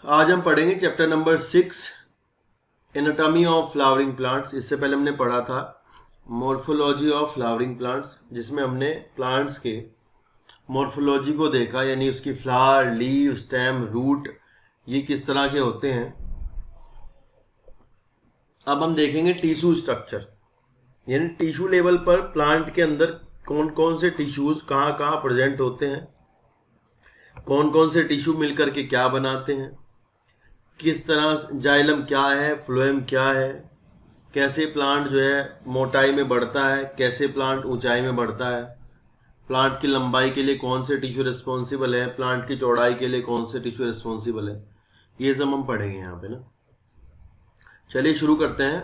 आज हम पढ़ेंगे chapter number 6 anatomy of flowering plants. इससे पहले हमने पढ़ा था मॉर्फोलॉजी ऑफ फ्लावरिंग प्लांट्स, जिसमें हमने प्लांट्स के मॉर्फोलॉजी को देखा, यानी उसकी फ्लावर, लीव, स्टेम, रूट ये किस तरह के होते हैं। अब हम देखेंगे टिश्यू स्ट्रक्चर, यानी टिश्यू लेवल पर प्लांट के अंदर कौन कौन से टिश्यूज कहाँ कहाँ प्रेजेंट होते हैं, कौन कौन से टिश्यू मिलकर के क्या बनाते हैं, किस तरह जाइलम क्या है, फ्लोएम क्या है, कैसे प्लांट जो है मोटाई में बढ़ता है, कैसे प्लांट ऊंचाई में बढ़ता है, प्लांट की लंबाई के लिए कौन से टिश्यू रिस्पॉन्सिबल है, प्लांट की चौड़ाई के लिए कौन से टिश्यू रिस्पॉन्सिबल है, ये सब हम पढ़ेंगे यहाँ पे ना। चलिए शुरू करते हैं।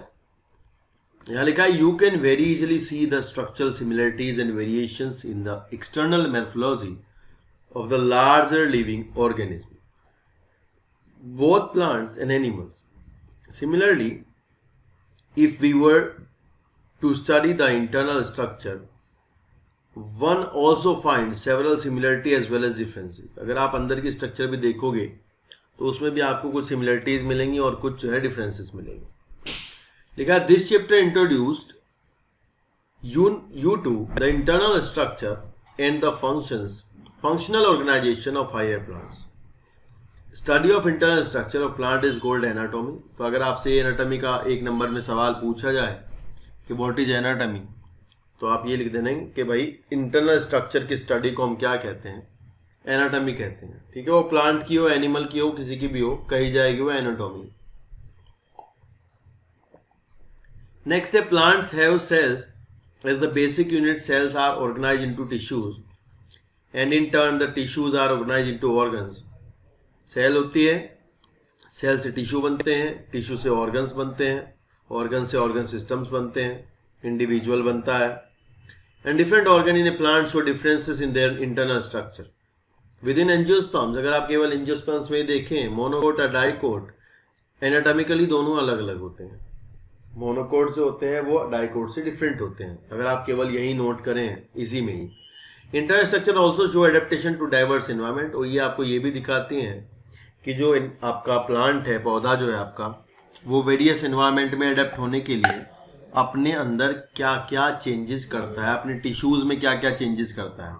यहाँ लिखा है you can very easily see the structural similarities and variations in the external morphology of the larger living organism, both plants and animals. Similarly, if we were to study the internal structure, one also finds several similarity as well as differences. अगर आप अंदर की structure भी देखोगे तो उसमें भी आपको कुछ सिमिलरिटीज मिलेंगी और कुछ जो है डिफरेंसेस मिलेंगे। लिखा है this chapter introduced you to the internal structure and the functional organization of higher plants. Study of internal structure of plant is called anatomy. तो अगर आपसे एनाटॉमी का एक नंबर में सवाल पूछा जाए कि व्हाट इज एनाटॉमी, तो आप ये लिख देना कि भाई इंटरनल स्ट्रक्चर की स्टडी को हम क्या कहते हैं, एनाटॉमी कहते हैं। ठीक है, वो प्लांट की हो, एनिमल की हो, किसी की भी हो, कही जाएगी वो एनाटॉमी। नेक्स्ट है plants have cells as the basic unit. Cells are organized into tissues and in turn the tissues are organized into organs. Cell होती है, सेल से टिश्यू बनते हैं, टिश्यू से ऑर्गन्स बनते हैं, ऑर्गन से ऑर्गन सिस्टम्स बनते हैं, इंडिविजुअल बनता है। And different organ in A plant show differences in their internal structure with in angiosperms. अगर आप केवल एंजियोस्पर्म्स में देखें, मोनोकोट और डाइकोट, एनाटॉमिकली दोनों अलग अलग होते हैं। मोनोकोट जो होते हैं वो डाइकोट से डिफरेंट होते हैं, अगर आप केवल यही नोट करें इसी में ही। Internal structure also show adaptation to diverse environment, और ये आपको ये भी दिखाती हैं कि जो आपका प्लांट है, पौधा जो है आपका, वो वेरियस एनवायरनमेंट में अडेप्ट होने के लिए अपने अंदर क्या क्या चेंजेस करता है, अपने टिश्यूज़ में क्या क्या चेंजेस करता है।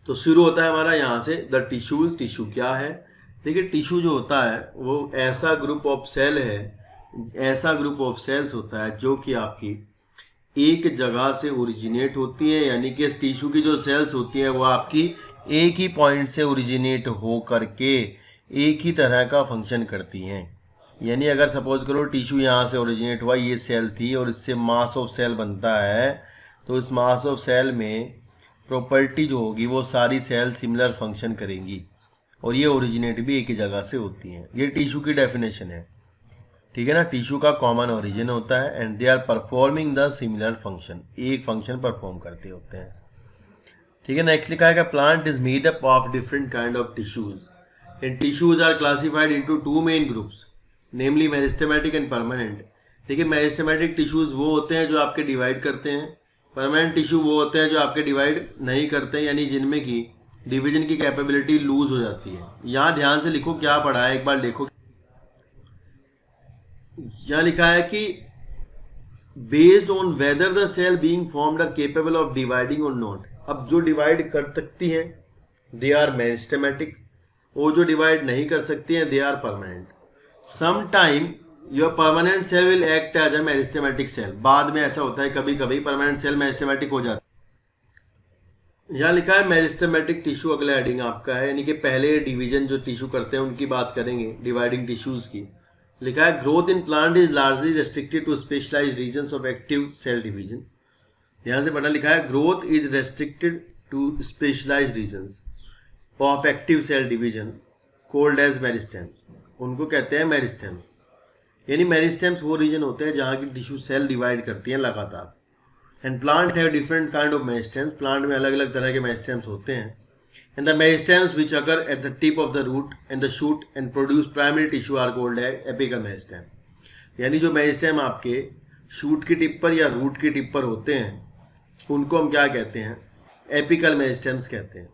तो शुरू होता है हमारा यहाँ से द टिश्यूज़। टिश्यू क्या है? देखिए, टिश्यू जो होता है वो ऐसा ग्रुप ऑफ सेल है, ऐसा ग्रुप ऑफ सेल्स होता है जो कि आपकी एक जगह से ओरिजिनेट होती है, यानी कि टिश्यू की जो सेल्स होती है वो आपकी एक ही पॉइंट से ओरिजिनेट हो करके एक ही तरह का फंक्शन करती हैं। यानी अगर सपोज करो टिश्यू यहाँ से ओरिजिनेट हुआ, ये सेल थी और इससे मास ऑफ सेल बनता है, तो इस मास ऑफ सेल में प्रॉपर्टी जो होगी वो सारी सेल सिमिलर फंक्शन करेंगी और ये ओरिजिनेट भी एक ही जगह से होती हैं। ये टिश्यू की डेफिनेशन है, ठीक है ना। टिश्यू का कॉमन ओरिजिन होता है and they are performing the similar function, एक फंक्शन परफॉर्म करते होते हैं। ठीक है। नेक्स्ट लिखा है कि plant is made up of different kind of tissues and tissues are classified into two main groups, namely meristematic and permanent. देखिए, मेरिस्टेमेटिक टिश्यूज वो होते हैं जो आपके डिवाइड करते हैं, परमानेंट टिश्यू वो होते हैं जो आपके डिवाइड नहीं करते, यानी जिनमें की डिवीजन की कैपेबिलिटी लूज हो जाती है। यहाँ ध्यान से लिखो क्या पढ़ा है, एक बार देखो। यहाँ लिखा है कि based on whether the cell being formed are capable of dividing और नॉट। अब जो डिवाइड कर सकती हैं दे आर मेरिस्टेमेटिक, और जो डिवाइड नहीं कर सकती हैं they are permanent. Some time your permanent cell will act as a meristematic cell. बाद में ऐसा होता है कभी कभी परमानेंट सेल मेरिस्टेमेटिक हो जाता है। यहाँ लिखा है मेरिस्टेमेटिक टिश्यू अगला हेडिंग आपका है, यानी कि पहले डिवीजन जो टिश्यू करते हैं उनकी बात करेंगे, डिवाइडिंग टिश्यूज की। लिखा है growth in plant is largely restricted to specialised regions of active cell division. ध्यान से पढ़ना, लिखा है growth is restricted to specialised regions of active cell division called as meristems. उनको कहते हैं मेरिस्टेम्स, यानी मेरिस्टेम्स वो रीजन होते हैं जहाँ की टिश्यू सेल डिवाइड करती हैं लगातार। And plant have different kind of meristems, plant में अलग अलग तरह के मेरिस्टेम्स होते हैं। And the meristems which occur at the tip of the root and the shoot and produce primary tissue are called apical meristem. यानी जो meristem आपके शूट की टिप पर या रूट की टिप पर होते हैं उनको हम क्या कहते हैं? एपिकल मेरिस्टेम्स कहते हैं।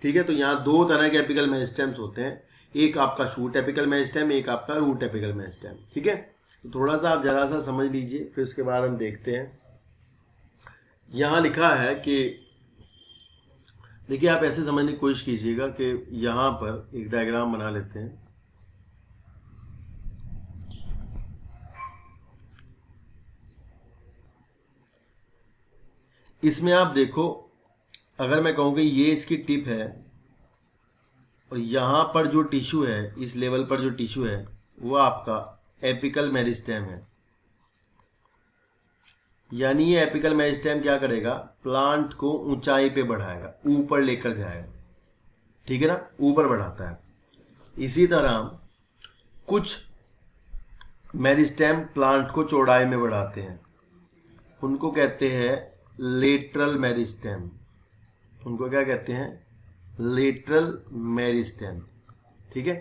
ठीक है, तो यहाँ दो तरह के एपिकल मेरिस्टेम्स होते हैं, एक आपका शूट एपिकल मेरिस्टेम, एक आपका रूट एपिकल मेरिस्टेम। ठीक है, तो थोड़ा सा आप ज़रा सा समझ लीजिए, फिर उसके बाद हम देखते हैं। यहाँ लिखा है कि देखिए, आप ऐसे समझने की कोशिश कीजिएगा कि यहाँ पर एक डायग्राम बना लेते हैं। इसमें आप देखो, अगर मैं कहूँ कि ये इसकी टिप है और यहाँ पर जो टिश्यू है, इस लेवल पर जो टिश्यू है वो आपका एपिकल मेरिस्टेम है। यानी ये एपिकल मेरिस्टेम क्या करेगा, प्लांट को ऊंचाई पे बढ़ाएगा, ऊपर लेकर जाएगा। ठीक है ना, ऊपर बढ़ाता है। इसी तरह कुछ मेरिस्टेम प्लांट को चौड़ाई में बढ़ाते हैं, उनको कहते हैं लेटरल मेरिस्टेम। उनको क्या कहते हैं, लेटरल मेरिस्टेम। ठीक है,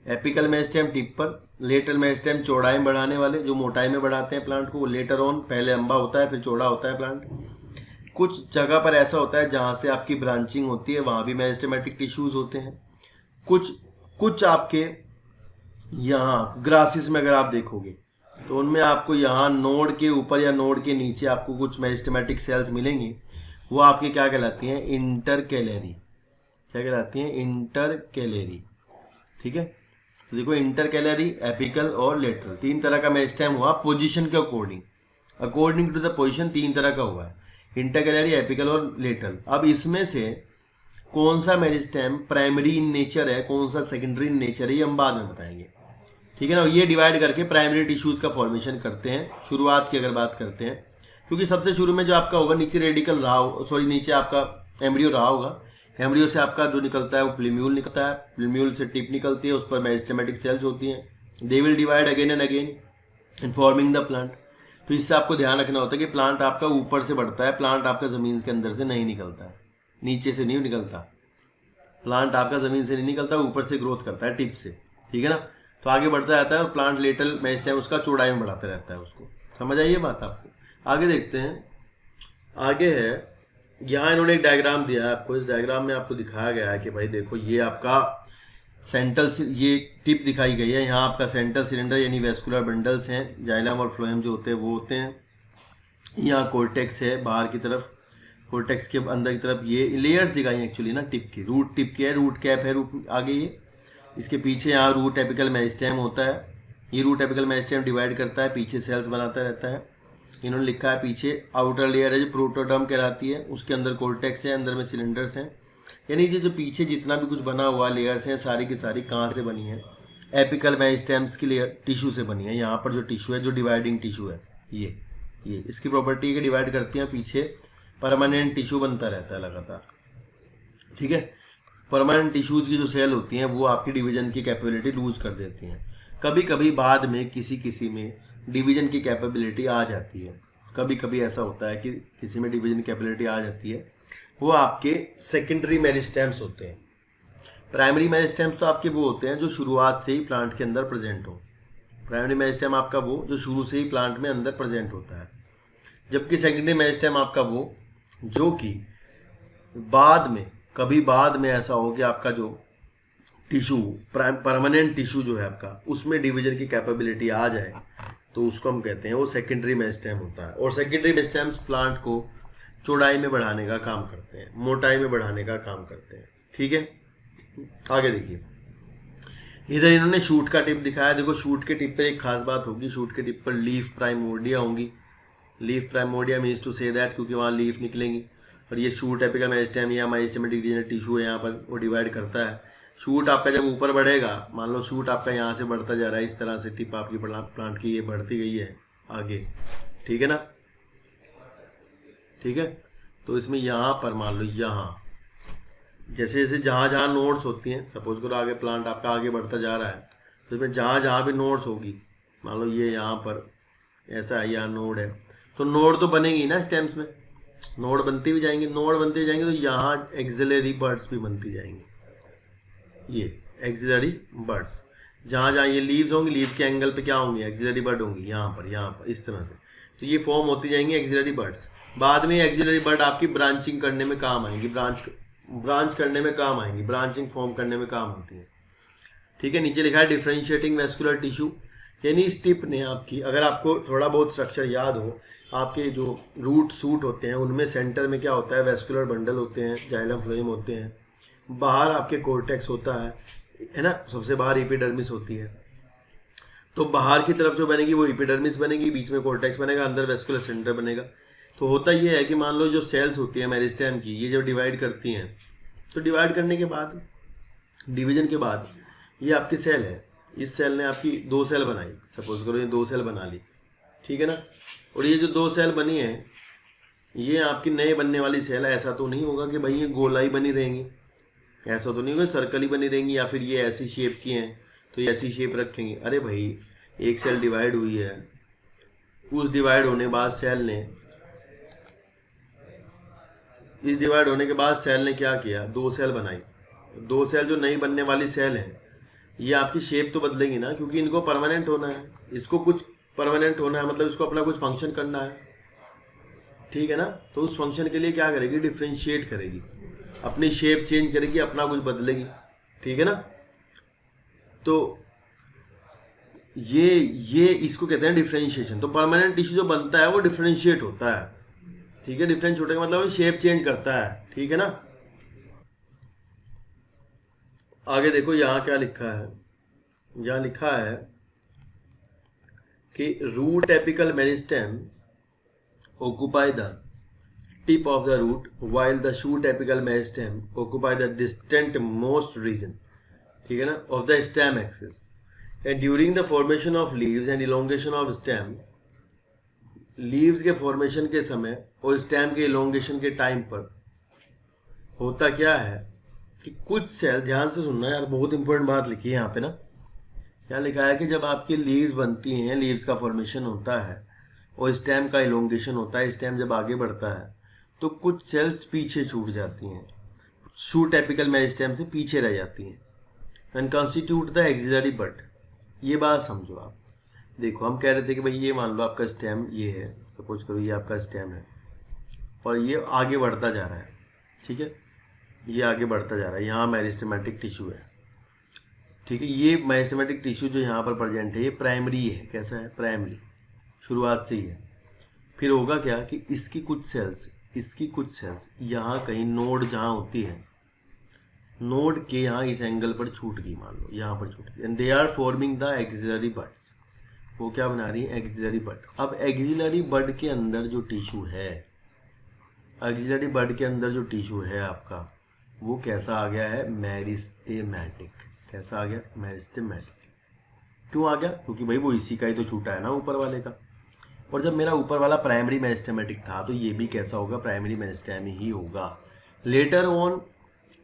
एपिकल मेरिस्टेम टिप पर, लेटरल मेरिस्टेम चौड़ाई में बढ़ाने वाले, जो मोटाई में बढ़ाते हैं प्लांट को, वो लेटर ऑन, पहले लंबा होता है फिर चौड़ा होता है प्लांट। कुछ जगह पर ऐसा होता है जहाँ से आपकी ब्रांचिंग होती है, वहाँ भी मेरिस्टेमेटिक टिश्यूज होते हैं। कुछ आपके यहाँ ग्रासिस में अगर आप देखोगे तो उनमें आपको यहाँ नोड के ऊपर या नोड के नीचे आपको कुछ मेरिस्टेमेटिक सेल्स मिलेंगी। वो आपके क्या कहलाती हैं, इंटरकैलेरी। क्या कहलाती हैं, इंटरकैलेरी। ठीक है, तो देखो इंटरकैलेरी, एपिकल और लेटरल, तीन तरह का मेरिस्टेम हुआ पोजीशन के अकॉर्डिंग टू द पोजीशन, तीन तरह का हुआ है, इंटरकैलेरी, एपिकल और लेटरल। अब इसमें से कौन सा मेरिस्टेम प्राइमरी इन नेचर है, कौन सा सेकेंडरी इन नेचर है, ये हम बाद में बताएंगे। ठीक है ना, ये डिवाइड करके प्राइमरी टिश्यूज का फॉर्मेशन करते हैं। शुरुआत की अगर बात करते हैं, क्योंकि सबसे शुरू में जो आपका होगा, नीचे रेडिकल रहा हो, सॉरी नीचे आपका एम्ब्रियो रहा होगा, एम्ब्रियो से आपका जो निकलता है वो प्लूम्यूल निकलता है, प्लूम्यूल से टिप निकलती है, उस पर मेरिस्टेमेटिक सेल्स होती हैं। They will divide again and again in forming the plant. तो इससे आपको ध्यान रखना होता है कि प्लांट आपका ऊपर से बढ़ता है, प्लांट आपका ज़मीन के अंदर से नहीं निकलता है, नीचे से नहीं निकलता। प्लांट आपका ज़मीन से नहीं निकलता, ऊपर से ग्रोथ करता है टिप से। ठीक है ना, तो आगे बढ़ता रहता है और प्लांट लेटरल मेरिस्टेम उसका चौड़ाई में बढ़ाता रहता है उसको। समझ आई ये बात आपको? आगे देखते हैं। आगे है, यहाँ इन्होंने एक डायग्राम दिया है आपको। इस डायग्राम में आपको दिखाया गया है कि भाई देखो, ये आपका सेंट्रल, ये टिप दिखाई गई है, यहाँ आपका सेंट्रल सिलेंडर यानी वेस्कुलर बंडल्स हैं, जाइलम और फ्लोएम जो होते हैं वो होते हैं। यहाँ कोर्टेक्स है बाहर की तरफ, कोर्टेक्स के अंदर की तरफ ये लेयर्स दिखाई एक्चुअली ना टिप की। रूट टिप की है, रूट कैप है, रूट आगे ये, इसके पीछे यहाँ रूट एपिकल मेरिस्टेम होता है। ये रूट एपिकल मेरिस्टेम डिवाइड करता है, पीछे सेल्स बनाता रहता है। इन्होंने लिखा है पीछे आउटर लेयर है जो प्रोटोडर्म कहलाती है, उसके अंदर कोर्टेक्स है, अंदर में सिलेंडर्स हैं। यानी जो पीछे जितना भी कुछ बना हुआ लेयर्स हैं, सारी की सारी कहाँ से बनी है, एपिकल मेरिस्टेम्स की लेयर टिश्यू से बनी है। यहाँ पर जो टिश्यू है, जो डिवाइडिंग टिश्यू है, ये इसकी प्रॉपर्टी के डिवाइड करती हैं, पीछे परमानेंट टिश्यू बनता रहता है लगातार। ठीक है, परमानेंट टिश्यूज़ की जो सेल होती हैं वो आपकी डिवीजन की कैपेबिलिटी लूज कर देती हैं। कभी कभी बाद में किसी में डिवीजन की कैपेबिलिटी आ जाती है, कभी कभी ऐसा होता है कि किसी में डिवीजन कैपेबिलिटी आ जाती है, वो आपके सेकेंडरी मेरिस्टेम्स होते हैं। प्राइमरी मेरिस्टेम्स तो आपके वो होते हैं जो शुरुआत से ही प्लांट के अंदर प्रेजेंट हो। प्राइमरी मेरिस्टेम आपका वो जो शुरू से ही प्लांट में अंदर प्रेजेंट होता है, जबकि सेकेंडरी मेरिस्टेम आपका वो जो कि बाद में, कभी बाद में ऐसा हो कि आपका जो टिश्यू, परमानेंट टिश्यू जो है आपका, उसमें डिवीजन की कैपेबिलिटी आ जाए, तो उसको हम कहते हैं वो सेकेंडरी मेरिस्टेम होता है। और सेकेंडरी मेरिस्टेम्स प्लांट को चौड़ाई में बढ़ाने का काम करते हैं, मोटाई में बढ़ाने का काम करते हैं। ठीक है, आगे देखिए, इधर इन्होंने शूट का टिप दिखाया। देखो शूट के टिप पर एक खास बात होगी, शूट के टिप पर लीफ प्राइमोर्डिया होंगी। Leaf primordia means to say that, क्योंकि वहाँ लीफ निकलेंगी। और ये शूट एपिकल मेरिस्टेम या मेरिस्टेमेटिक टिश्यू है, यहाँ पर वो डिवाइड करता है। शूट आपका जब ऊपर बढ़ेगा, मान लो शूट आपका यहाँ से बढ़ता जा रहा है, इस तरह से टिप आपकी प्लांट की ये बढ़ती गई है आगे। ठीक है ना, ठीक है, तो इसमें यहाँ पर मान लो यहाँ जैसे जैसे जहाँ जहाँ नोड्स होती हैं, सपोज करो आगे प्लांट आपका आगे बढ़ता जा रहा है, तो इसमें जहाँ जहाँ भी नोड्स होगी, मान लो ये यहाँ पर ऐसा है, यहाँ नोड है, तो नोड तो बनेगी ना स्टेम्स में, नोड बनती भी जाएंगे, नोड बनते जाएंगे, तो यहाँ एक्सिलरी बर्ड्स भी बनती जाएंगी। ये एक्सिलरी बर्ड्स, जहाँ जहाँ ये लीव्स होंगी, लीव्स के एंगल पे क्या होंगी, एक्सिलरी बर्ड होंगी, यहाँ पर इस तरह से। तो ये फॉर्म होती जाएंगी एक्सिलरी बर्ड्स। बाद में एक्सिलरी बर्ड आपकी ब्रांचिंग करने में काम आएंगी, ब्रांच करने में काम आएंगी, ब्रांचिंग फॉर्म करने में काम आती है। ठीक है। नीचे लिखा है डिफरेंशिएटिंग वेस्कुलर टिश्यू, यानी इस टिप ने आपकी, अगर आपको थोड़ा बहुत स्ट्रक्चर याद हो, आपके जो रूट सूट होते हैं उनमें सेंटर में क्या होता है, वेस्कुलर बंडल होते हैं, जाइलम फ्लोएम होते हैं, बाहर आपके कोर्टेक्स होता है ना, सबसे बाहर एपिडर्मिस होती है। तो बाहर की तरफ जो बनेगी वो एपिडर्मिस बनेगी, बीच में कोर्टेक्स बनेगा, अंदर वेस्कुलर सेंटर बनेगा। तो होता ये है कि मान लो जो सेल्स होती है मेरिस्टेम की, ये जब डिवाइड करती हैं, तो डिवाइड करने के बाद, डिवीजन के बाद, ये आपकी सेल है, इस सेल ने आपकी 2 सेल बनाई, सपोज करो ये 2 सेल बना ली, ठीक है ना। और ये जो 2 सेल बनी है, ये आपकी नए बनने वाली सेल है। ऐसा तो नहीं होगा कि भाई ये गोलाई बनी रहेंगी, ऐसा तो नहीं होगा सर्कल ही बनी रहेंगी, या फिर ये ऐसी शेप की हैं तो ये ऐसी शेप रखेंगे। अरे भाई एक सेल डिवाइड हुई है, उस डिवाइड होने बाद सेल ने, इस डिवाइड होने के बाद सेल ने क्या किया, 2 सेल बनाई। 2 सेल जो नई बनने वाली सेल है, ये आपकी शेप तो बदलेगी ना, क्योंकि इनको परमानेंट होना है, इसको कुछ परमानेंट होना है, मतलब इसको अपना कुछ फंक्शन करना है, ठीक है ना। तो उस फंक्शन के लिए क्या करेगी, डिफ्रेंशिएट करेगी, अपनी शेप चेंज करेगी, अपना कुछ बदलेगी, ठीक है ना। तो ये इसको कहते हैं डिफ्रेंशिएशन। तो परमानेंट टिश्यू जो बनता है वो डिफ्रेंशिएट होता है, ठीक है। डिफरेंशिएट होने का मतलब शेप चेंज करता है, ठीक है ना। आगे देखो यहाँ क्या लिखा है, यहाँ लिखा है कि root apical meristem occupy the tip of the root while the shoot apical meristem occupy the distant most region, ठीक है ना, of the stem axis, and during the formation of leaves and elongation of stem, leaves के formation के समय और stem के elongation के time पर होता क्या है कि कुछ सेल, ध्यान से सुनना यार, बहुत इंपॉर्टेंट बात लिखी है यहाँ पे ना। यहाँ लिखा है कि जब आपकी लीव्स बनती हैं, लीव्स का फॉर्मेशन होता है और स्टेम का इलोंगेशन होता है, स्टेम जब आगे बढ़ता है तो कुछ सेल्स पीछे छूट जाती हैं, शूट एपिकल मेरिस्टेम से पीछे रह जाती हैं, एंड कॉन्स्टिट्यूट द एक्सिलरी बड। ये बात समझो आप। देखो हम कह रहे थे कि भाई ये मान लो आपका स्टेम ये है, सपोज करो ये आपका स्टेम है और ये आगे बढ़ता जा रहा है, ठीक है, ये आगे बढ़ता जा रहा है, यहाँ मेरिस्टेमेटिक टिश्यू है, ठीक है। ये मेरिस्टेमेटिक टिश्यू जो यहाँ पर प्रेजेंट है ये प्राइमरी है, कैसा है, प्राइमरी, शुरुआत से ही है। फिर होगा क्या कि इसकी कुछ सेल्स यहाँ कहीं नोड जहाँ होती है, नोड के यहाँ इस एंगल पर छूट गई, मान लो यहाँ पर छूट गई, and they are forming the axillary buds. वो क्या बना रही है, एक्सिलरी बड। अब एक्सिलरी बड के अंदर जो टिश्यू है, एक्सिलरी बड के अंदर जो टिश्यू है आपका, वो कैसा आ गया है, मेरिस्टेमेटिक। कैसा आ गया, मेरिस्टेमेटिक। क्यों आ गया, क्योंकि भाई वो इसी का ही तो छूटा है ना, ऊपर वाले का। और जब मेरा ऊपर वाला प्राइमरी मेरिस्टेमेटिक था तो ये भी कैसा होगा, प्राइमरी मेरिस्टेम ही होगा। Later on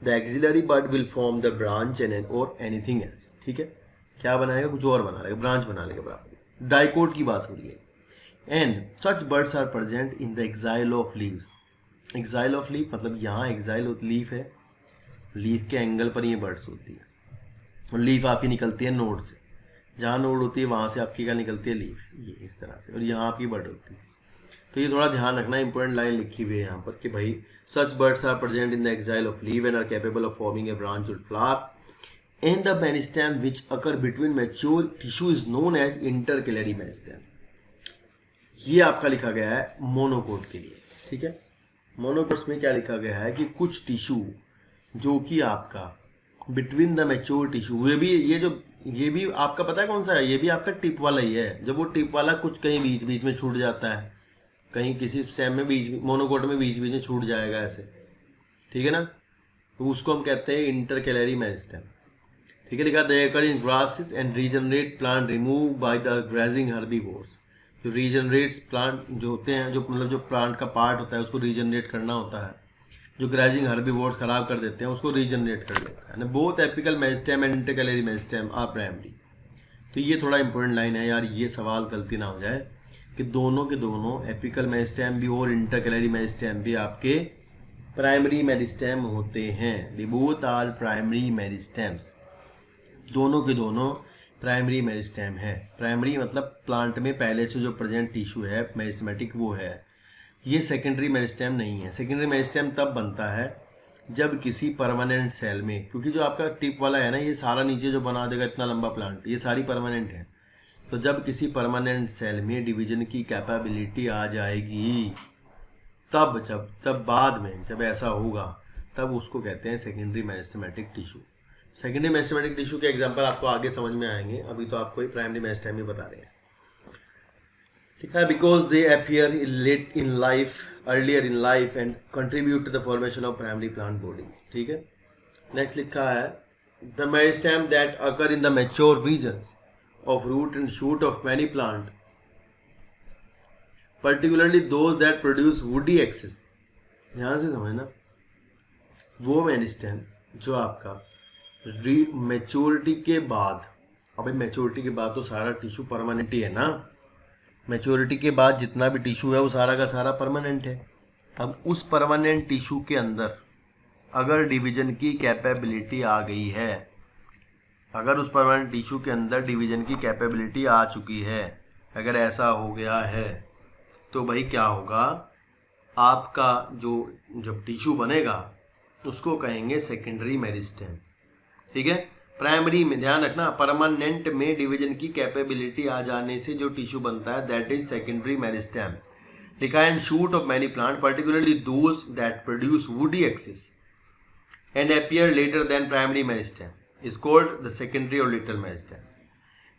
the axillary bud will form the branch and और एनीथिंग एल्स, ठीक है। क्या बनाएगा, कुछ और बना लेगा, ब्रांच बना लेगा बराबर। डाइकोट की बात हो रही है। And such buds are present in the axil of leaves. Axil of leaf मतलब यहाँ एक्साइल लीफ है, लीफ के एंगल पर ये बर्ड्स होती है, और लीफ आपकी निकलती है नोड से, जहाँ नोड होती है वहाँ से आपकी क्या निकलती है, लीफ, ये इस तरह से, और यहाँ आपकी बर्ड होती है। तो ये थोड़ा ध्यान रखना, इंपॉर्टेंट लाइन लिखी हुई है यहाँ पर कि भाई such buds are present in the axil of leaf and are capable of forming a branch और flower and the meristem which occur between mature tissue is known as intercalary meristem. ये आपका लिखा गया है मोनोकोट के लिए, ठीक है। मोनोकोट्स में क्या लिखा गया है कि कुछ टिश्यू जो कि आपका बिटवीन द मैच्योर टिश्यू, ये भी आपका पता है कौन सा है, ये भी आपका टिप वाला ही है। जब वो टिप वाला कुछ कहीं बीच बीच में छूट जाता है, कहीं किसी स्टेम में मोनोकोट में बीच बीच में छूट जाएगा ऐसे, ठीक है ना, तो उसको हम कहते हैं इंटरकैलरी मेरिस्टेम, ठीक है। लिखा they occur in grasses and regenerate plant remove by the grazing herbivores. जो रीजनरेट्स प्लांट जो होते हैं, जो मतलब जो प्लांट का पार्ट होता है उसको रीजनरेट करना होता है, जो ग्रेजिंग हर्बीवोर्स खराब कर देते हैं उसको रीजनरेट कर लेता है। Both apical meristem and intercalary meristem are primary. तो ये थोड़ा इंपॉर्टेंट लाइन है यार, ये सवाल गलती ना हो जाए कि दोनों के दोनों एपिकल मेरिस्टेम भी और इंटरकैलरी मेरिस्टेम भी आपके प्राइमरी मेरिस्टेम होते हैं। They both are primary meristems, दोनों के दोनों प्राइमरी मेरिस्टेम है। प्राइमरी मतलब प्लांट में पहले से जो प्रेजेंट टिश्यू है मेरिस्टेमेटिक वो है, ये सेकेंडरी मेरिस्टेम नहीं है। सेकेंडरी मेरिस्टेम तब बनता है जब किसी परमानेंट सेल में, क्योंकि जो आपका टिप वाला है ना, ये सारा नीचे जो बना देगा इतना लंबा प्लांट, ये सारी परमानेंट है। तो जब किसी परमानेंट सेल में डिवीजन की कैपेबिलिटी आ जाएगी, तब बाद में जब ऐसा होगा, तब उसको कहते हैं secondary meristematic tissue. Secondary meristematic tissue के एग्जांपल आपको आगे समझ में आएंगे, अभी तो आपको ही प्राइमरी मेरिस्टेम ही बता रहे हैं, ठीक है। Because they appear late in life, earlier in life and contribute to the formation of primary plant body, ठीक है। नेक्स्ट लिखा है the meristem that occur in the mature regions of root and shoot of many plant, particularly those that produce woody axis। ध्यान से समझना, वो meristem जो आपका मैच्योरिटी के बाद, अभी मैच्योरिटी के बाद तो सारा टिश्यू परमानेंट ही है ना, मैच्योरिटी के बाद जितना भी टिश्यू है वो सारा का सारा परमानेंट है। अब उस परमानेंट टिश्यू के अंदर अगर डिवीजन की कैपेबिलिटी आ गई है, अगर उस परमानेंट टिश्यू के अंदर डिवीजन की कैपेबिलिटी आ चुकी है, अगर ऐसा हो गया है, तो भाई क्या होगा, आपका जो जब टिश्यू बनेगा उसको कहेंगे सेकेंडरी मेरिस्टेम, ठीक है। प्राइमरी में ध्यान रखना, परमानेंट में डिवीजन की कैपेबिलिटी आ जाने से जो टिश्यू बनता है दैट इज सेकेंडरी मेरिस्टेम। लिखा है and shoot of many plant particularly those that produce woody axis and appear later than primary meristem is called the secondary or little meristem.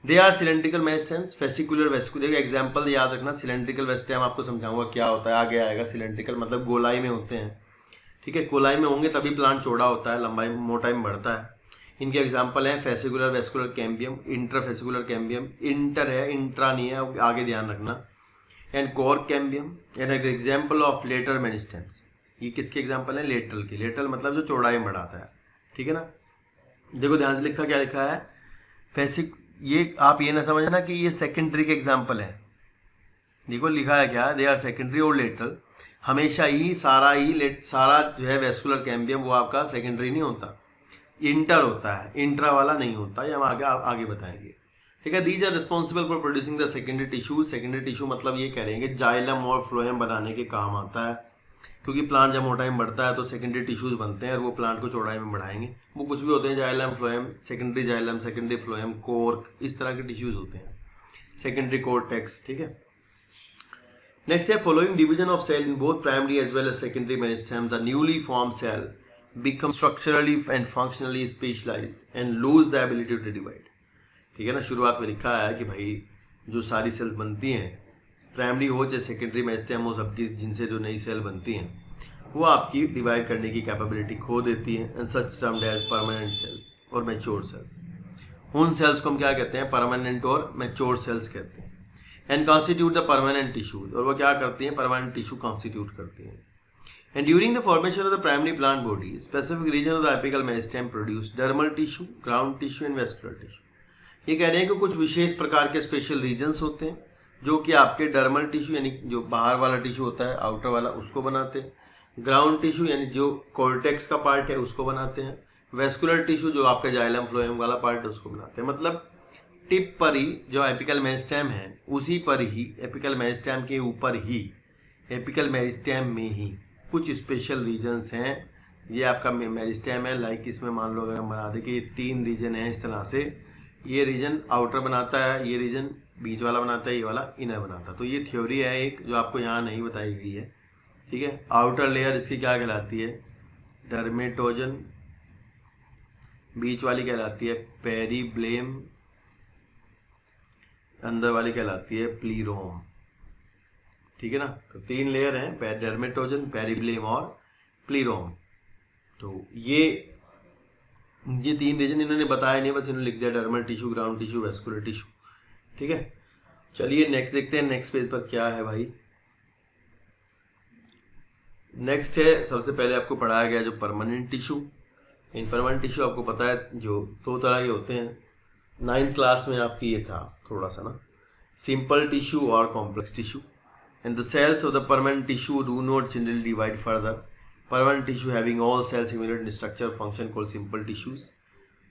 They are cylindrical meristems, fascicular, vascular। Example याद रखना, cylindrical meristem आपको समझाऊंगा क्या होता है, आगे आएगा। cylindrical मतलब गोलाई में होते हैं, ठीक है, गोलाई में होंगे तभी प्लांट चौड़ा होता है, लंबाई मोटाई में बढ़ता है। इनके एग्जाम्पल हैं fascicular, vascular cambium, interfascicular cambium, inter है इंट्रा नहीं है, आगे ध्यान रखना, and cork cambium and example of lateral meristems. ये किसके एग्जाम्पल है, लेटरल के। लेटरल मतलब जो चौड़ाई में बढ़ाता है, ठीक है ना। देखो ध्यान से लिखा, क्या लिखा है, फैसिक, ये आप ये ना समझना कि ये सेकेंडरी के एग्जाम्पल है। देखो लिखा है क्या, दे आर सेकेंडरी और लेटरल। हमेशा ही सारा जो है वेस्कुलर कैम्बियम वो आपका सेकेंडरी नहीं होता, इंटर होता है, इंट्रा वाला नहीं होता, ये हम आगे बताएंगे, ठीक है। These are responsible for producing the secondary tissue. Secondary tissue मतलब ये कह रहे हैं कि जाइलम और फ्लोएम बनाने के काम आता है, क्योंकि प्लांट जब मोटाई में बढ़ता है तो सेकेंडरी टिश्यूज बनते हैं और वो प्लांट को चौड़ाई में बढ़ाएंगे। वो कुछ भी होते हैं, xylem, phloem, secondary phloem, cork, इस तरह के टिश्यूज होते हैं, सेकेंडरी कोर्टेक्स, ठीक है। नेक्स्ट है following division of cell in both primary as well as secondary meristem the newly form cell become structurally and functionally specialised and lose the ability to divide, ठीक है ना। शुरुआत में लिखा है कि भाई जो सारी सेल्स बनती हैं, प्राइमरी हो चाहे सेकेंडरी मेरिस्टेम हो, सबकी जिनसे जो नई सेल बनती हैं वो आपकी डिवाइड करने की कैपेबिलिटी खो देती है, and such termed as permanent cell और मैच्योर सेल्स। उन सेल्स को हम क्या कहते हैं, परमानेंट और मैच्योर सेल्स कहते हैं, and constitute the permanent tissues, और वो क्या करती हैं, परमानेंट टिश्यू कॉन्स्टिट्यूट करती हैं। And during the formation of the primary plant body specific region of the apical meristem produce dermal tissue, ground tissue and vascular tissue. ये कह रहे हैं कि कुछ विशेष प्रकार के स्पेशल रीजन्स होते हैं जो कि आपके डर्मल टिश्यू यानी जो बाहर वाला टिश्यू होता है, आउटर वाला, उसको बनाते हैं। ग्राउंड टिश्यू यानी जो कोर्टेक्स का पार्ट है उसको बनाते हैं। वेस्कुलर टिश्यू जो आपका जाइलम फ्लोएम वाला पार्ट है उसको बनाते हैं। मतलब टिप पर ही जो एपिकल मेरिस्टेम है उसी पर ही, एपिकल मेरिस्टेम के ऊपर ही, एपिकल मेरिस्टेम में ही कुछ स्पेशल रीजन्स हैं। ये आपका मेरिस्टेम है, लाइक इसमें मान लो अगर हम बना दें कि ये 3 रीजन है, इस तरह से ये रीजन आउटर बनाता है, ये रीजन बीच वाला बनाता है, ये वाला इनर बनाता है। तो ये थ्योरी है एक जो आपको यहाँ नहीं बताई गई है, ठीक है। आउटर लेयर इसकी क्या कहलाती है, डर्मेटोजन, बीच वाली कहलाती है पेरीब्लेम, अंदर वाली कहलाती है प्लीरोम, ठीक है ना। तो 3 लेयर हैं, डर्मेटोजन, पेरीब्लेम और प्लीरोम। तो ये 3 रीजन इन्होंने बताया नहीं, बस इन्होंने लिख दिया dermal tissue, ground tissue, vascular tissue, ठीक है। चलिए नेक्स्ट देखते हैं, नेक्स्ट पेज पर क्या है भाई। नेक्स्ट है, सबसे पहले आपको पढ़ाया गया जो परमानेंट टिश्यू। इन परमानेंट टिश्यू आपको पता है जो 2 तरह के होते हैं, 9th क्लास में आपकी ये था थोड़ा सा ना, सिंपल टिश्यू और complex tissue. And the cells of the permanent tissue do not generally divide further. Permanent tissue having all cells similar in structure function called simple tissues.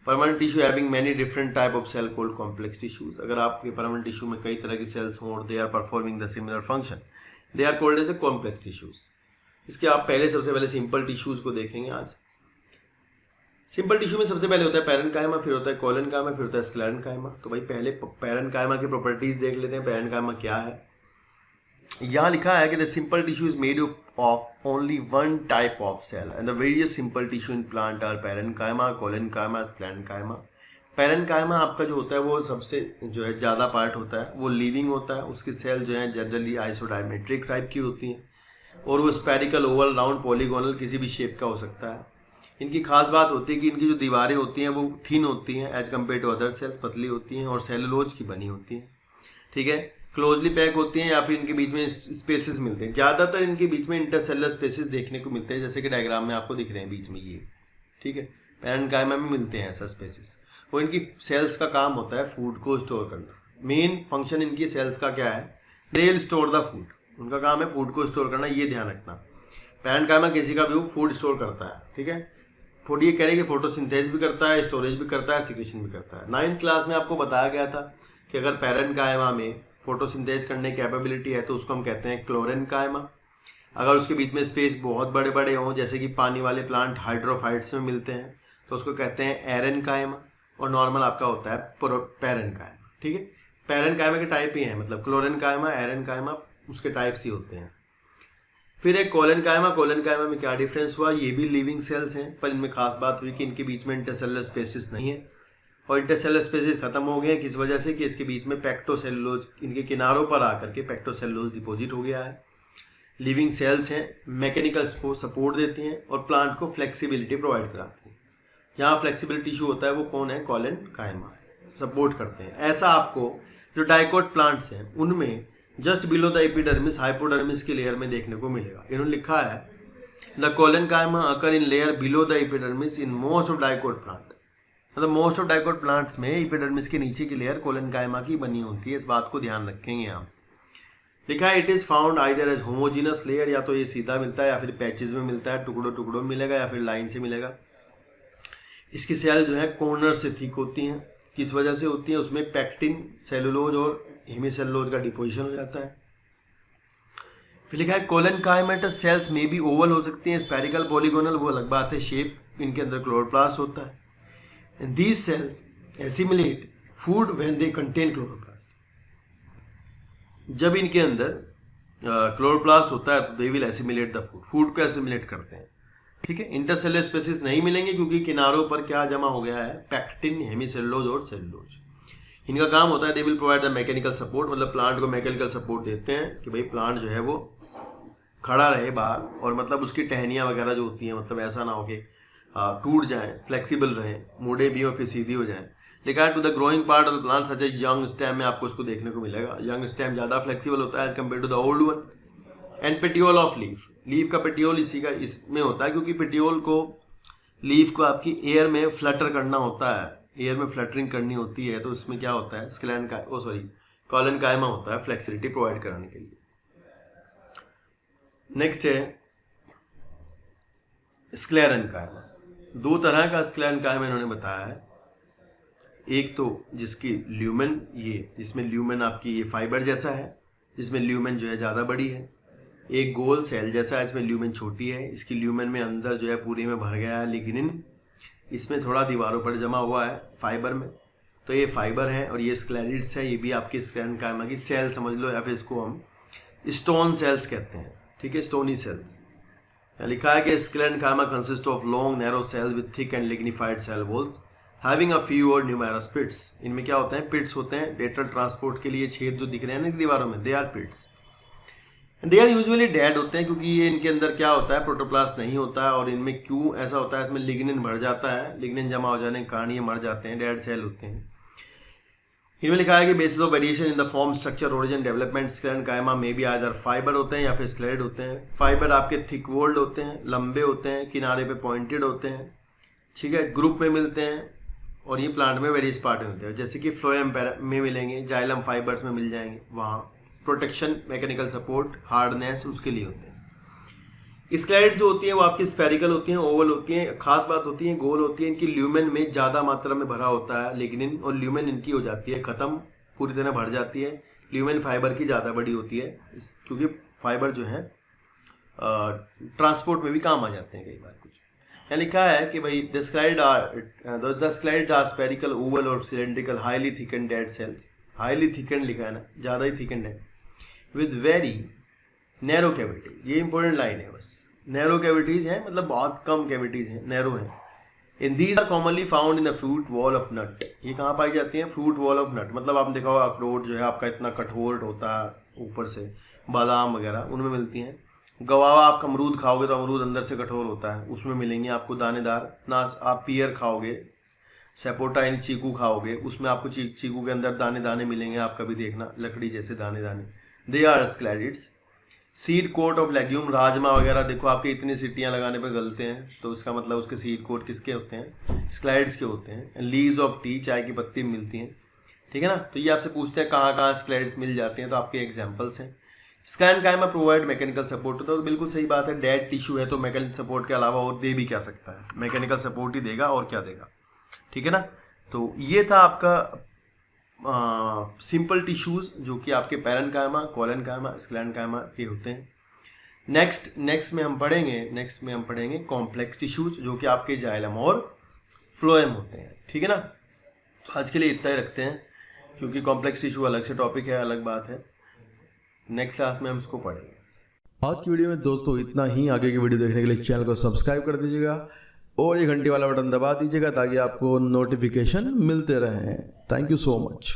Permanent tissue having many different type of cell called complex tissues. अगर आपके permanent tissue में कई तरह की cells हों और they are performing the similar function, they are called as the complex tissues. इसके आप पहले सबसे पहले सिंपल टिश्यूज को देखेंगे आज। सिंपल टिश्यू में सबसे पहले होता है पैरेन्काइमा, फिर होता है कोलेनकाइमा, फिर होता है स्क्लेरेन्काइमा। तो भाई पहले पैरेन्काइमा की प्रॉपर्टीज देख लेते हैं, पैरेन्काइमा क्या है। यहाँ लिखा है कि the simple tissue is made of only one type of cell and the various simple tissue in plant are parenchyma, collenchyma, sclerenchyma. Parenchyma आपका जो होता है वो सबसे जो है ज़्यादा पार्ट होता है, वो लिविंग होता है। उसकी सेल जो है जनरली आइसोडायमेट्रिक टाइप की होती हैं और वो स्पेरिकल, ओवल, राउंड, पॉलीगोनल किसी भी शेप का हो सकता है। इनकी खास बात होती है कि इनकी जो दीवारें होती हैं वो थिन होती हैं as compare to other cells, पतली होती हैं और सेलुलोज की बनी होती हैं। ठीक है, क्लोजली पैक होती हैं या फिर इनके बीच में स्पेसेस मिलते हैं। ज़्यादातर इनके बीच में इंटरसेलुलर स्पेसेस देखने को मिलते हैं, जैसे कि डायग्राम में आपको दिख रहे हैं बीच में ये। ठीक है, पैरेन्काइमा में मिलते हैं ऐसा स्पेसेस। वो इनकी सेल्स का काम होता है फूड को स्टोर करना। मेन फंक्शन इनकी सेल्स का क्या है, they will store the food. उनका काम है फूड को स्टोर करना, ये ध्यान रखना। पैरेन्काइमा किसी का भी फूड स्टोर करता है। ठीक है, थोड़ी ये कह रहे कि फोटोसिंथेसिस भी करता है, स्टोरेज भी करता है, सिक्रेशन भी करता है। 9th क्लास में आपको बताया गया था कि अगर पैरेन्काइमा में फोटोसिंथेसिस करने की कैपेबिलिटी है तो उसको हम कहते हैं क्लोरेन्काइमा। अगर उसके बीच में स्पेस बहुत बड़े बड़े हों, जैसे कि पानी वाले प्लांट हाइड्रोफाइट्स में मिलते हैं, तो उसको कहते हैं एरेन्काइमा। और नॉर्मल आपका होता है पैरेन्काइमा। ठीक है, पैरेन्काइमा के टाइप ही हैं, मतलब क्लोरेन्काइमा, एरेन्काइमा उसके टाइप्स ही होते हैं। फिर एक कोलेनकाइमा। कोलेनकाइमा में क्या डिफरेंस हुआ, ये भी लिविंग सेल्स हैं, पर इनमें खास बात हुई कि इनके बीच में इंटरसेलुलर स्पेसिस नहीं है और इंटरसेलुलर स्पेसिस खत्म हो गए हैं। किस वजह से कि इसके बीच में पेक्टोसेलुलोज, इनके किनारों पर आकर के पेक्टोसेलुलोज डिपॉजिट हो गया है। लिविंग सेल्स हैं, मैकेनिकल सपोर्ट देती हैं और प्लांट को फ्लेक्सिबिलिटी प्रोवाइड कराती हैं। जहाँ फ्लेक्सिबिलिटी इशू होता है वो कौन है, कोलेनकाइमा सपोर्ट करते हैं। ऐसा आपको जो डाइकोट प्लांट्स हैं उनमें just below the epidermis, hypodermis की लेयर में देखने को मिलेगा। इन्होंने लिखा है the collenchyma occur in layer below the epidermis in most of dicot plant. मतलब मोस्ट ऑफ डाइकोट प्लांट्स में एपिडर्मिस के नीचे की लेयर कोलेनकाइमा की बनी होती है। इस बात को ध्यान रखेंगे आप। लिखा है it is found either as homogeneous layer, या तो ये सीधा मिलता है या फिर पैचेस में मिलता है, टुकड़ों टुकड़ों में मिलेगा या फिर लाइन से मिलेगा। इसकी सेल जो है कॉर्नर से थिक होती हैं। किस वजह से होती है, उसमें पैक्टिन, सेलुलोज और हेमीसेलुलोज का डिपोजिशन हो जाता है। फिर लिखा है कोलेनकाइमेटस सेल्स में भी ओवल हो सकती हैं, स्पेरिकल, पॉलीगोनल वो अलग बात है, शेप इनके अंदर क्लोरोप्लास्ट होता है। And these cells assimilate food when they contain chloroplast. जब इनके अंदर क्लोरोप्लास्ट होता है तो they will assimilate the food, food को एसिमिलेट करते हैं। ठीक है, इंटरसेलुलर स्पेसिस नहीं मिलेंगे क्योंकि किनारों पर क्या जमा हो गया है, पैक्टिन, हेमीसेलुलोज और सेलुलोज। इनका काम होता है they will provide the mechanical support, मतलब प्लांट को मैकेनिकल सपोर्ट देते हैं कि भाई प्लांट जो है वो खड़ा रहे बाहर, और मतलब उसकी टहनियाँ वगैरह जो होती हैं, मतलब ऐसा ना हो कि टूट जाएं, फ्लेक्सिबल रहें, मुड़े भी हो फिर सीधी हो जाएं। लिखा है to the growing part of the plant such as young stem में आपको इसको देखने को मिलेगा। यंग स्टेम ज़्यादा फ्लेक्सिबल होता है as compare to the old one. And petiole of leaf, leaf का पेटियोल इसी का इसमें होता है क्योंकि पेटियोल को, लीफ को आपकी एयर में फ्लटर करना होता है, एयर में फ्लटरिंग करनी होती है, तो इसमें क्या होता है, कोलेनकाइमा होता है फ्लेक्सिबिलिटी प्रोवाइड कराने के लिए। नेक्स्ट है स्क्लेरेन्काइमा। दो तरह का स्क्लेरेन्काइमा इन्होंने बताया है। एक तो जिसकी ल्यूमेन, ये जिसमें ल्यूमेन आपकी ये फाइबर जैसा है, जिसमें ल्यूमेन जो है ज़्यादा बड़ी है। एक गोल सेल जैसा है, इसमें ल्यूमेन छोटी है। इसकी ल्यूमेन में अंदर जो है पूरी में भर गया है लिग्निन, इसमें थोड़ा दीवारों पर जमा हुआ है फाइबर में। तो ये फाइबर है और ये स्क्लेरिड्स है, ये भी आपकी स्क्लेरेन्काइमा की सेल समझ लो, या फिर इसको हम स्टोन सेल्स कहते हैं। ठीक है, स्टोनी सेल्स। लिखा है कि sclerenchyma consist of long narrow cells with thick and lignified cell walls having a few और न्यूमेरस पिट्स। इनमें क्या होते हैं, पिट्स होते हैं। लेटरल ट्रांसपोर्ट के लिए छेद जो दिख रहे हैं ना दीवारों में, they are pits. They are usually dead होते हैं क्योंकि ये इनके अंदर क्या होता है, प्रोटोप्लास्ट नहीं होता है। और इनमें क्यों ऐसा होता है, इसमें लिग्निन भर जाता है, लिग्निन जमा हो जाने के कारण ये मर जाते हैं, डेड सेल होते हैं। इनमें लिखा है कि basis of variation in the form, structure, origin, development sclerenchyma में भी आइदर फाइबर होते हैं या फिर स्क्लेरेड होते हैं। फाइबर आपके थिक वोल्ड होते हैं, लंबे होते हैं, किनारे पे पॉइंटेड होते हैं। ठीक है, ग्रुप में मिलते हैं और ये प्लांट में वेरियस पार्ट में मिलते हैं, जैसे कि फ्लोएम में मिलेंगे, जाइलम फाइबर्स में मिल जाएंगे। वहाँ प्रोटेक्शन, मैकेनिकल सपोर्ट, हार्डनेस उसके लिए होते हैं। स्क्लेरेड जो होती है वो आपकी स्फेरिकल होती हैं, ओवल होती हैं। खास बात होती है गोल होती है। इनकी ल्यूमेन में ज़्यादा मात्रा में भरा होता है लिग्निन, और ल्यूमेन इनकी हो जाती है ख़त्म, पूरी तरह भर जाती है। ल्यूमेन फाइबर की ज़्यादा बड़ी होती है क्योंकि फाइबर जो है ट्रांसपोर्ट में भी काम आ जाते हैं कई बार कुछ। यहाँ लिखा है कि भाई the sclereids are spherical, oval और cylindrical, highly thicken dead cells. Highly thicken लिखा है ना, ज़्यादा ही थिकन है, विद वेरी नैरो कैविटी। ये इंपॉर्टेंट लाइन है बस, नैरो कैविटीज़ हैं, मतलब बहुत कम कैविटीज़ हैं, नैरो हैं। In these are commonly found in the fruit wall of nut. ये कहाँ पाई जाती हैं? फ्रूट वॉल ऑफ नट, मतलब आपने देखा होगा अखरोट जो है आपका इतना कठोर होता है ऊपर से, बादाम वगैरह उनमें मिलती हैं। गवावा, आप अमरूद खाओगे तो अमरूद अंदर से कठोर होता है, उसमें मिलेंगे आपको दानेदार। ना आप पियर खाओगे, सपोटा यानी चीकू खाओगे, उसमें आपको चीकू के अंदर दाने दाने मिलेंगे, आप कभी देखना लकड़ी जैसे दाने दाने। They are sclereids. Seed coat of legume, राजमा वगैरह देखो आपके इतनी सीटियाँ लगाने पर गलते हैं, तो इसका मतलब उसके सीड कोट किसके होते हैं? स्क्लेरिड्स के होते हैं। लीव्स ऑफ टी, चाय की पत्ती मिलती हैं, ठीक है ना। तो ये आपसे पूछते हैं कहाँ कहाँ स्क्लेरिड्स मिल जाते हैं, तो आपके एग्जाम्पल्स हैं। स्कैनकाइमा प्रोवाइड मैकेनिकल सपोर्ट, तो बिल्कुल सही बात है, डेड टिश्यू है तो मैकेनिकल सपोर्ट के अलावा और दे भी क्या सकता है? मैकेनिकल सपोर्ट ही देगा, और क्या देगा, ठीक है ना। तो ये था आपका सिंपल टिश्यूज जो कि आपके पैरेन्काइमा, कोलेनकाइमा, स्क्लेरेन्काइमा के होते हैं। नेक्स्ट में हम पढ़ेंगे कॉम्प्लेक्स टिश्यूज जो कि आपके जाइलम और फ्लोएम होते हैं, ठीक है ना। आज के लिए इतना ही रखते हैं, क्योंकि कॉम्प्लेक्स टिश्यू अलग से टॉपिक है, अलग बात है। नेक्स्ट क्लास में हम इसको पढ़ेंगे। आज की वीडियो में दोस्तों इतना ही। आगे की वीडियो देखने के लिए चैनल को सब्सक्राइब कर दीजिएगा और ये घंटी वाला बटन दबा दीजिएगा ताकि आपको नोटिफिकेशन मिलते रहें। Thank you so much.